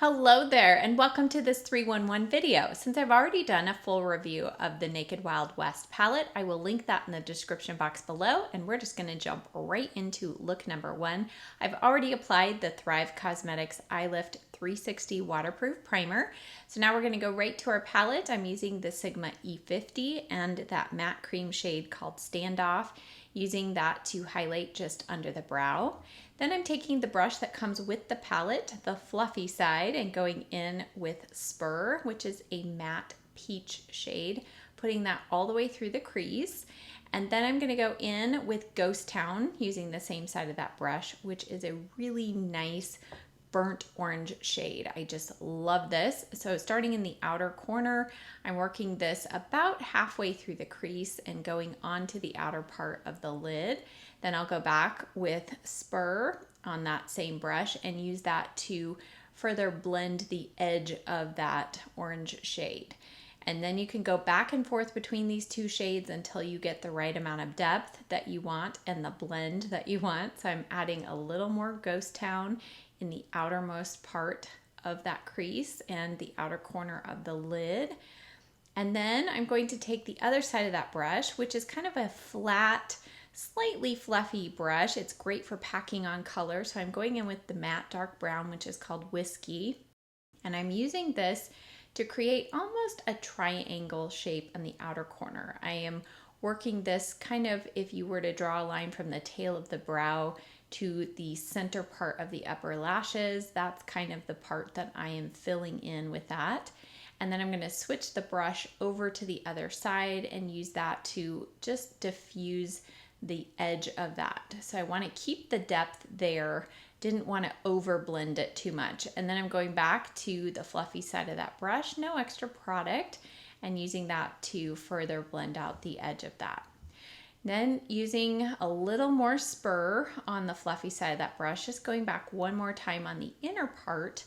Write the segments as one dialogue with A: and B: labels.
A: Hello there and welcome to this 311 video. Since I've already done a full review of the Naked Wild West palette, I will link that in the description box below, and we're just going to jump right into look number one. I've already applied the Thrive Cosmetics Eye Lift 360 Waterproof Primer. So now we're going to go right to our palette. I'm using the Sigma E50 and that matte cream shade called Standoff, using that to highlight just under the brow. Then I'm taking the brush that comes with the palette, the fluffy side, and going in with Spur, which is a matte peach shade, putting that all the way through the crease. And then I'm going to go in with Ghost Town using the same side of that brush, which is a really nice burnt orange shade. I just love this. So starting in the outer corner, I'm working this about halfway through the crease and going onto the outer part of the lid. Then I'll go back with Spur on that same brush and use that to further blend the edge of that orange shade. And then you can go back and forth between these two shades until you get the right amount of depth that you want and the blend that you want. So I'm adding a little more Ghost Town in the outermost part of that crease and the outer corner of the lid. And then I'm going to take the other side of that brush, which is kind of a flat, slightly fluffy brush. It's great for packing on color. So I'm going in with the matte dark brown, which is called Whiskey. And I'm using this to create almost a triangle shape on the outer corner. I am working this kind of, if you were to draw a line from the tail of the brow to the center part of the upper lashes, that's kind of the part that I am filling in with that. And then I'm going to switch the brush over to the other side and use that to just diffuse the edge of that. So I want to keep the depth there, didn't want to over blend it too much. And then I'm going back to the fluffy side of that brush, no extra product, and using that to further blend out the edge of that. Then using a little more Spur on the fluffy side of that brush, just going back one more time on the inner part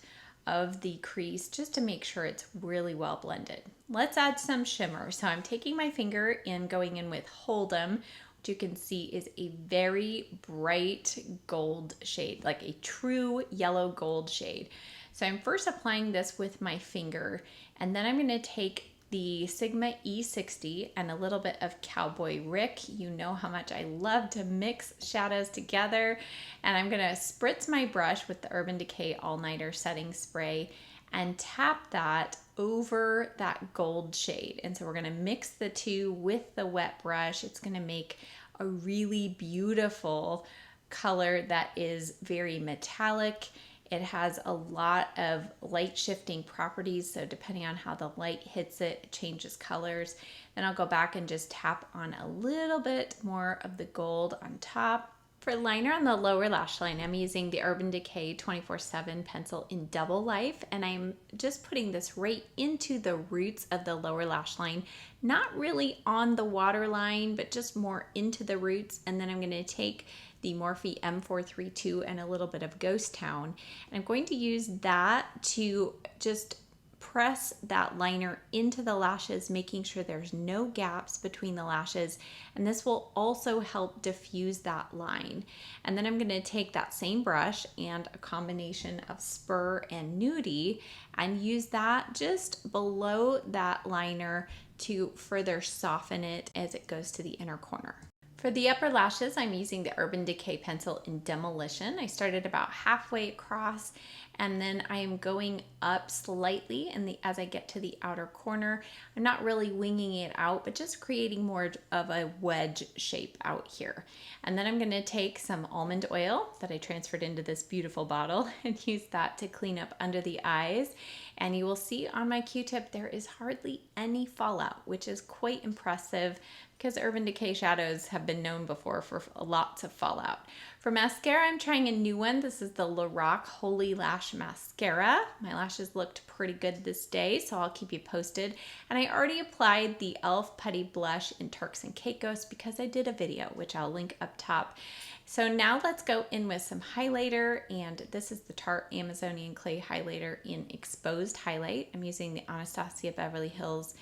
A: of the crease just to make sure it's really well blended. Let's add some shimmer. So I'm taking my finger and going in with Hold'em, which you can see is a very bright gold shade, like a true yellow gold shade. So I'm first applying this with my finger, and then I'm going to take the Sigma E60 and a little bit of Cowboy Rick. You know how much I love to mix shadows together. And I'm gonna spritz my brush with the Urban Decay All Nighter Setting Spray and tap that over that gold shade. And so we're gonna mix the two with the wet brush. It's gonna make a really beautiful color that is very metallic. It has a lot of light shifting properties, so depending on how the light hits it, it changes colors. Then I'll go back and just tap on a little bit more of the gold on top. For liner on the lower lash line, I'm using the Urban Decay 24/7 pencil in Double Life, and I'm just putting this right into the roots of the lower lash line, not really on the waterline, but just more into the roots. And then I'm going to take the Morphe M432 and a little bit of Ghost Town, and I'm going to use that to just press that liner into the lashes, making sure there's no gaps between the lashes, and this will also help diffuse that line. And then I'm going to take that same brush and a combination of Spur and Nudie and use that just below that liner to further soften it as it goes to the inner corner. For the upper lashes, I'm using the Urban Decay pencil in Demolition. I started about halfway across, and then I am going up slightly as I get to the outer corner. I'm not really winging it out, but just creating more of a wedge shape out here. And then I'm going to take some almond oil that I transferred into this beautiful bottle and use that to clean up under the eyes. And you will see on my Q-tip there is hardly any fallout, which is quite impressive because Urban Decay shadows have been known before for lots of fallout. For mascara, I'm trying a new one. This is the Lorac Holy Lash Mascara. My lashes looked pretty good this day, so I'll keep you posted. And I already applied the e.l.f. Putty Blush in Turks and Caicos because I did a video, which I'll link up top. So now let's go in with some highlighter, and this is the Tarte Amazonian Clay Highlighter in Exposed Highlight. I'm using the Anastasia Beverly Hills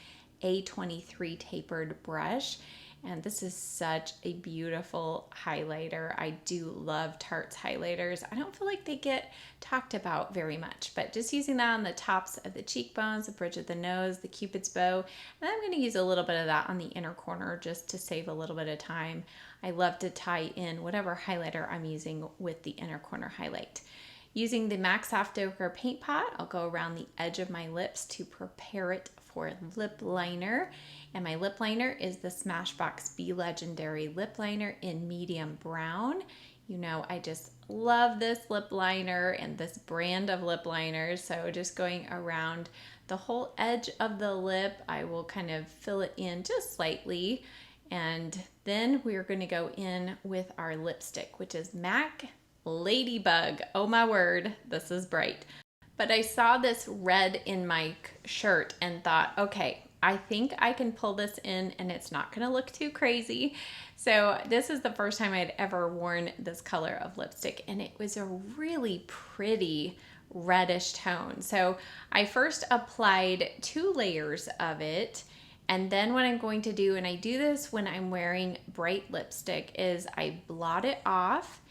A: A23 tapered brush, And this is such a beautiful highlighter. I do love Tarte's highlighters. I don't feel like they get talked about very much, but just using that on the tops of the cheekbones, the bridge of the nose, the Cupid's bow. And I'm going to use a little bit of that on the inner corner just to save a little bit of time. I love to tie in whatever highlighter I'm using with the inner corner highlight. Using the MAC Soft Ochre paint pot, I'll go around the edge of my lips to prepare it for lip liner. And my lip liner is the Smashbox Be Legendary lip liner in medium brown. You know, I just love this lip liner and this brand of lip liners. So just going around the whole edge of the lip, I will kind of fill it in just slightly. And then we're going to go in with our lipstick, which is MAC Ladybug. Oh my word, this is bright. But I saw this red in my shirt and thought, okay, I think I can pull this in and it's not going to look too crazy. So this is the first time I'd ever worn this color of lipstick, and it was a really pretty reddish tone. So I first applied 2 layers of it. And then what I'm going to do, and I do this when I'm wearing bright lipstick, is I blot it off.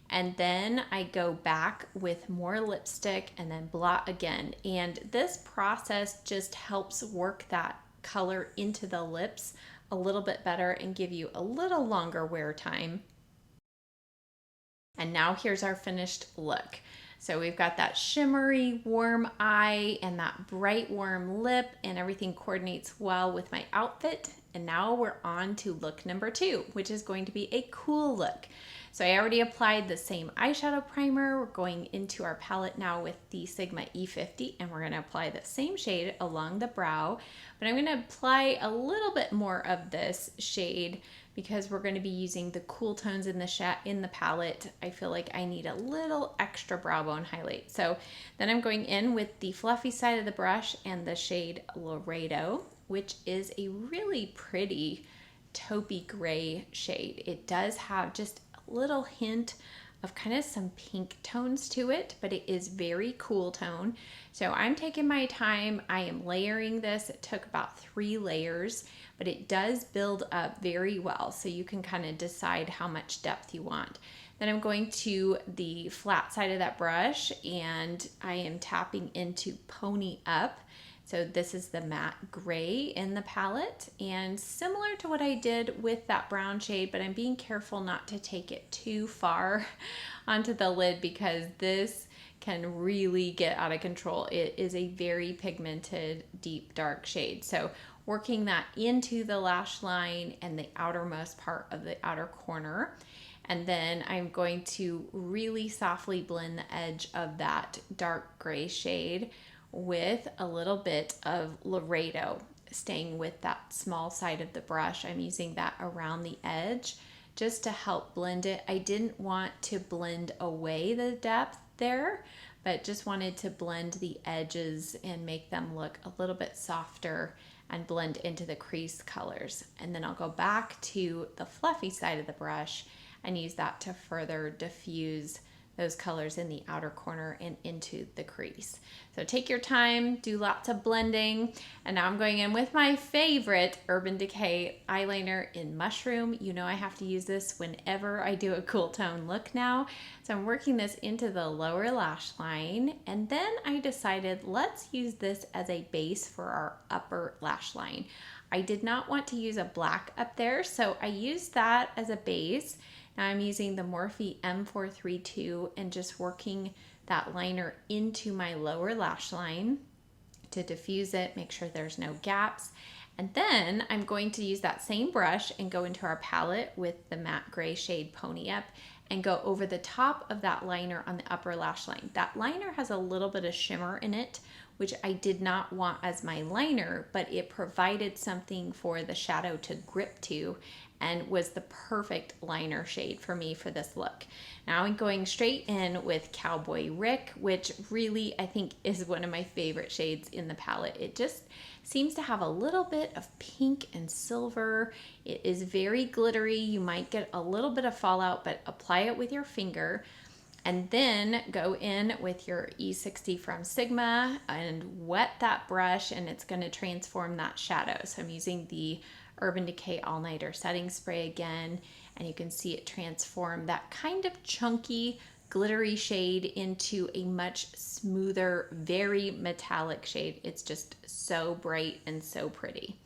A: And then I go back with more lipstick and then blot again. And this process just helps work that color into the lips a little bit better and give you a little longer wear time. And now here's our finished look. So we've got that shimmery warm eye and that bright warm lip, and everything coordinates well with my outfit. And now we're on to look number 2, which is going to be a cool look. So I already applied the same eyeshadow primer. We're going into our palette now with the Sigma E50, and we're going to apply the same shade along the brow. But I'm going to apply a little bit more of this shade because we're going to be using the cool tones in the palette. I feel like I need a little extra brow bone highlight. So then I'm going in with the fluffy side of the brush and the shade Laredo, which is a really pretty taupey gray shade. It does have just little hint of kind of some pink tones to it, but it is very cool tone. So I'm taking my time. I am layering this. It took about 3 layers, but it does build up very well. So you can kind of decide how much depth you want. Then I'm going to the flat side of that brush and I am tapping into Pony Up. So this is the matte gray in the palette, and similar to what I did with that brown shade, but I'm being careful not to take it too far onto the lid because this can really get out of control. It is a very pigmented, deep, dark shade. So working that into the lash line and the outermost part of the outer corner. And then I'm going to really softly blend the edge of that dark gray shade with a little bit of Laredo, staying with that small side of the brush. I'm using that around the edge just to help blend it. I didn't want to blend away the depth there, but just wanted to blend the edges and make them look a little bit softer and blend into the crease colors. And then I'll go back to the fluffy side of the brush and use that to further diffuse those colors in the outer corner and into the crease. So take your time, do lots of blending. And now I'm going in with my favorite Urban Decay eyeliner in Mushroom. You know I have to use this whenever I do a cool tone look now. So I'm working this into the lower lash line. And then I decided let's use this as a base for our upper lash line. I did not want to use a black up there, so I used that as a base. Now I'm using the Morphe M432 and just working that liner into my lower lash line to diffuse it, make sure there's no gaps. And then I'm going to use that same brush and go into our palette with the matte gray shade Pony Up and go over the top of that liner on the upper lash line. That liner has a little bit of shimmer in it, which I did not want as my liner, but it provided something for the shadow to grip to and was the perfect liner shade for me for this look. Now I'm going straight in with Cowboy Rick, which really I think is one of my favorite shades in the palette. It just seems to have a little bit of pink and silver. It is very glittery. You might get a little bit of fallout, but apply it with your finger. And then go in with your E60 from Sigma and wet that brush, and it's going to transform that shadow. So I'm using the Urban Decay All Nighter Setting Spray again, and you can see it transform that kind of chunky, glittery shade into a much smoother, very metallic shade. It's just so bright and so pretty.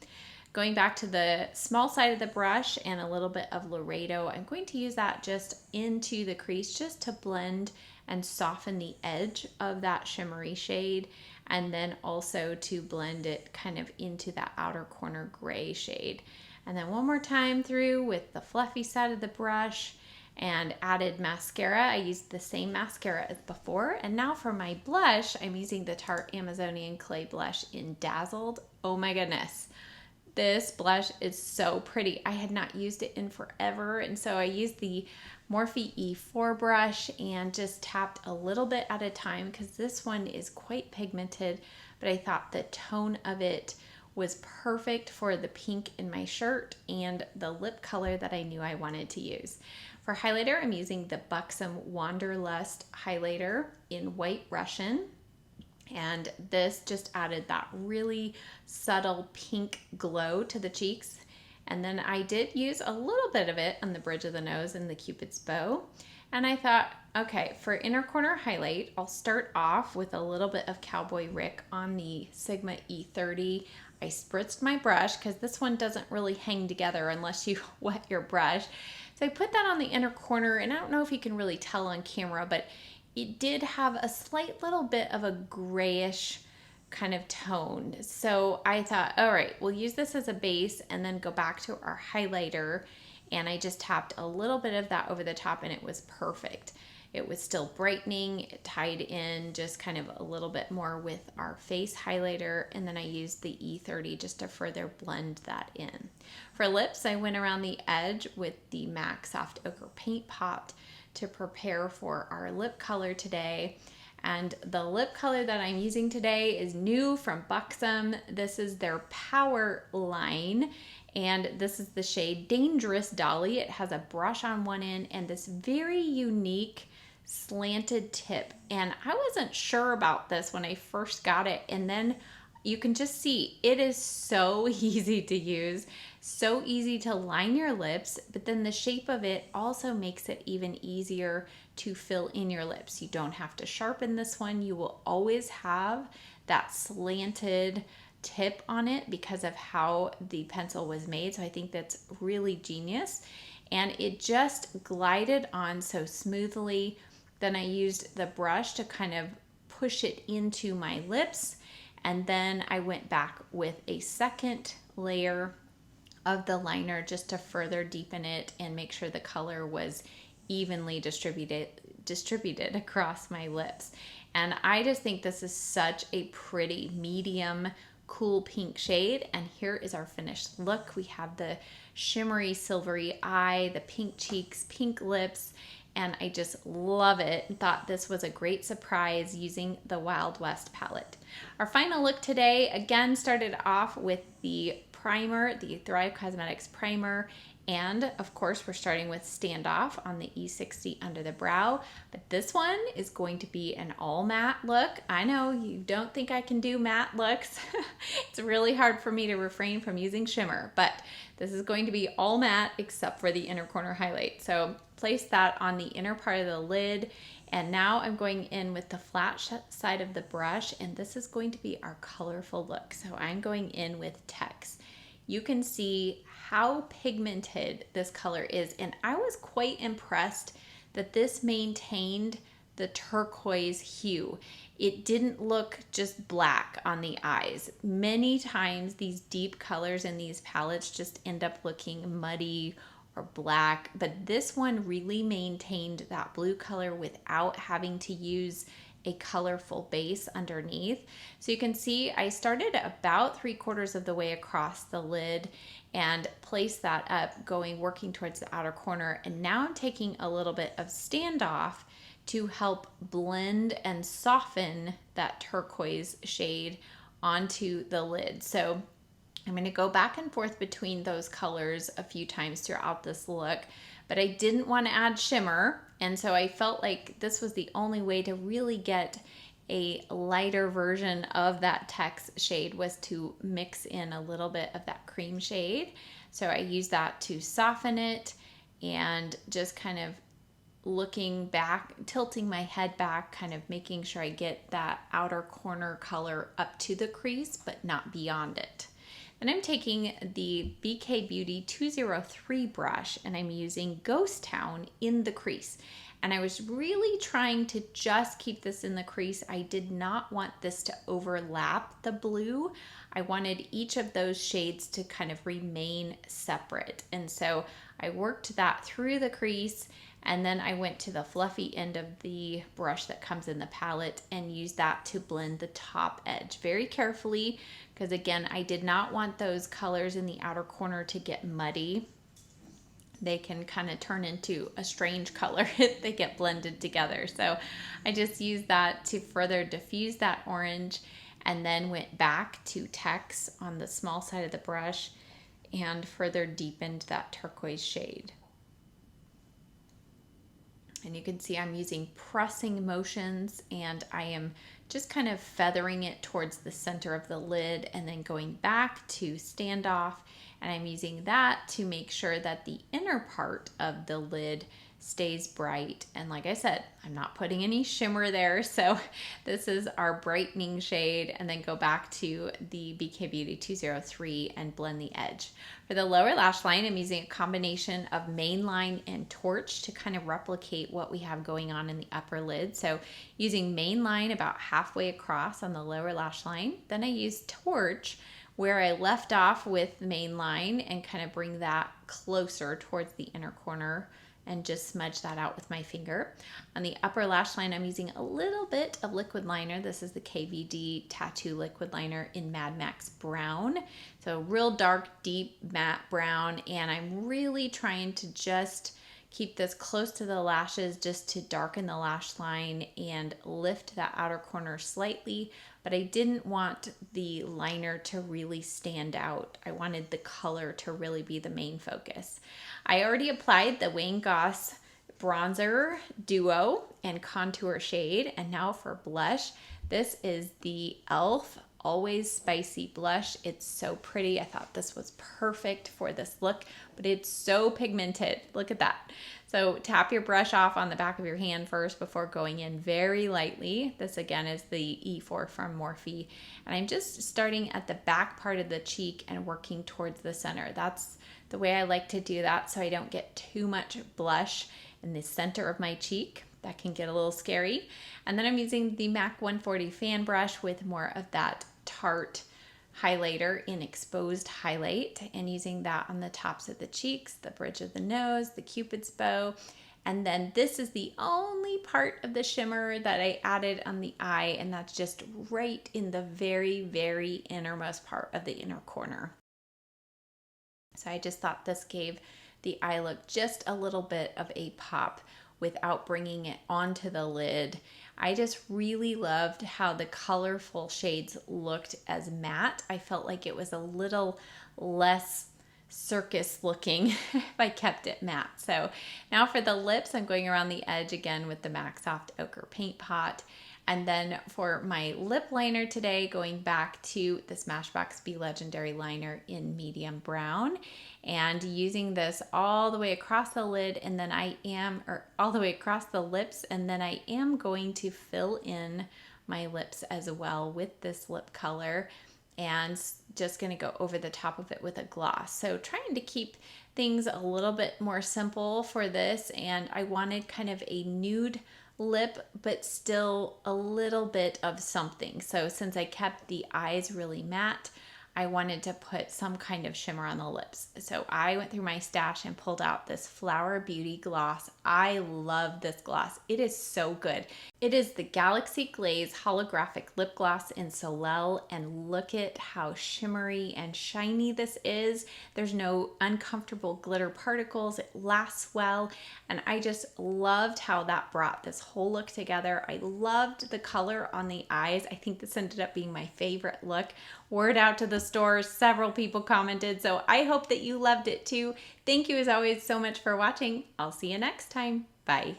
A: Going back to the small side of the brush and a little bit of Laredo, I'm going to use that just into the crease just to blend and soften the edge of that shimmery shade, and then also to blend it kind of into that outer corner gray shade. And then one more time through with the fluffy side of the brush and added mascara. I used the same mascara as before. And now for my blush, I'm using the Tarte Amazonian Clay Blush in Dazzled. Oh my goodness. This blush is so pretty. I had not used it in forever, and so I used the Morphe E4 brush and just tapped a little bit at a time because this one is quite pigmented, but I thought the tone of it was perfect for the pink in my shirt and the lip color that I knew I wanted to use. For highlighter, I'm using the Buxom Wanderlust highlighter in White Russian. And this just added that really subtle pink glow to the cheeks. And then I did use a little bit of it on the bridge of the nose and the Cupid's bow. And I thought, okay, for inner corner highlight, I'll start off with a little bit of Cowboy Rick on the Sigma E30. I spritzed my brush because this one doesn't really hang together unless you wet your brush. So I put that on the inner corner, and I don't know if you can really tell on camera, but it did have a slight little bit of a grayish kind of tone. So I thought, all right, we'll use this as a base and then go back to our highlighter. And I just tapped a little bit of that over the top and it was perfect. It was still brightening, it tied in just kind of a little bit more with our face highlighter. And then I used the E30 just to further blend that in. For lips, I went around the edge with the MAC Soft Ochre Paint Pot to prepare for our lip color today. And the lip color that I'm using today is new from Buxom. This is their Power line, and this is the shade Dangerous Dolly. It has a brush on one end and this very unique slanted tip. And I wasn't sure about this when I first got it, and then you can just see it is so easy to use, so easy to line your lips, but then the shape of it also makes it even easier to fill in your lips. You don't have to sharpen this one. You will always have that slanted tip on it because of how the pencil was made. So I think that's really genius. And it just glided on so smoothly. Then I used the brush to kind of push it into my lips. And then I went back with a second layer of the liner just to further deepen it and make sure the color was evenly distributed across my lips. And I just think this is such a pretty medium cool pink shade. And here is our finished look. We have the shimmery silvery eye, the pink cheeks, pink lips, and I just love it. Thought this was a great surprise using the Wild West palette. Our final look today, again, started off with the primer, the Thrive Cosmetics primer, and of course we're starting with Standoff on the E60 under the brow, but this one is going to be an all matte look. I know you don't think I can do matte looks. It's really hard for me to refrain from using shimmer, but this is going to be all matte except for the inner corner highlight. So place that on the inner part of the lid, and now I'm going in with the flat side of the brush, and this is going to be our colorful look. So I'm going in with Tex. You can see how pigmented this color is, and I was quite impressed that this maintained the turquoise hue. It didn't look just black on the eyes. Many times these deep colors in these palettes just end up looking muddy or black, but this one really maintained that blue color without having to use a colorful base underneath. So you can see I started about 3/4 of the way across the lid and placed that up, working towards the outer corner. And now I'm taking a little bit of Standoff to help blend and soften that turquoise shade onto the lid. So I'm going to go back and forth between those colors a few times throughout this look, but I didn't want to add shimmer, and so I felt like this was the only way to really get a lighter version of that Tex shade was to mix in a little bit of that cream shade. So I use that to soften it and just kind of looking back, tilting my head back, kind of making sure I get that outer corner color up to the crease, but not beyond it. Then I'm taking the BK Beauty 203 brush and I'm using Ghost Town in the crease. And I was really trying to just keep this in the crease. I did not want this to overlap the blue. I wanted each of those shades to kind of remain separate. And so I worked that through the crease, and then I went to the fluffy end of the brush that comes in the palette and used that to blend the top edge very carefully, because again, I did not want those colors in the outer corner to get muddy. They can kind of turn into a strange color if they get blended together. So I just used that to further diffuse that orange, and then went back to text on the small side of the brush and further deepened that turquoise shade. And you can see I'm using pressing motions, and I am just kind of feathering it towards the center of the lid and then going back to standoff. And I'm using that to make sure that the inner part of the lid stays bright. And like I said, I'm not putting any shimmer there. So this is our brightening shade, and then go back to the BK Beauty 203 and blend the edge. For the lower lash line, I'm using a combination of Mainline and Torch to kind of replicate what we have going on in the upper lid. So using Mainline about halfway across on the lower lash line. Then I use Torch where I left off with Mainline and kind of bring that closer towards the inner corner and just smudge that out with my finger. On the upper lash line, I'm using a little bit of liquid liner. This is the KVD Tattoo Liquid Liner in Mad Max Brown. So real dark, deep matte brown, and I'm really trying to just keep this close to the lashes just to darken the lash line and lift that outer corner slightly, but I didn't want the liner to really stand out. I wanted the color to really be the main focus. I already applied the Wayne Goss bronzer duo and contour shade, and now for blush, this is the e.l.f. Always Spicy blush. It's so pretty. I thought this was perfect for this look, but it's so pigmented. Look at that. So tap your brush off on the back of your hand first before going in very lightly. This again is the E4 from Morphe. And I'm just starting at the back part of the cheek and working towards the center. That's the way I like to do that, so I don't get too much blush in the center of my cheek. That can get a little scary. And then I'm using the MAC 140 fan brush with more of that Tarte highlighter in exposed highlight, and using that on the tops of the cheeks, the bridge of the nose, the Cupid's bow. And then this is the only part of the shimmer that I added on the eye, and that's just right in the very, very innermost part of the inner corner. So I just thought this gave the eye look just a little bit of a pop without bringing it onto the lid. I just really loved how the colorful shades looked as matte. I felt like it was a little less circus looking if I kept it matte. So now for the lips, I'm going around the edge again with the MAC Soft Ochre Paint Pot. And then for my lip liner today, going back to the Smashbox Be Legendary liner in medium brown, and using this all the way across the lid, and then all the way across the lips, and then I am going to fill in my lips as well with this lip color, and just gonna go over the top of it with a gloss. So trying to keep things a little bit more simple for this, and I wanted kind of a nude lip, but still a little bit of something. So since I kept the eyes really matte, I wanted to put some kind of shimmer on the lips. So I went through my stash and pulled out this Flower Beauty gloss. I love this gloss. It is so good. It is the Galaxy Glaze Holographic Lip Gloss in Soleil, and look at how shimmery and shiny this is. There's no uncomfortable glitter particles. It lasts well, and I just loved how that brought this whole look together. I loved the color on the eyes. I think this ended up being my favorite look. Word out to the store, several people commented, so I hope that you loved it too. Thank you as always so much for watching. I'll see you next time. Bye.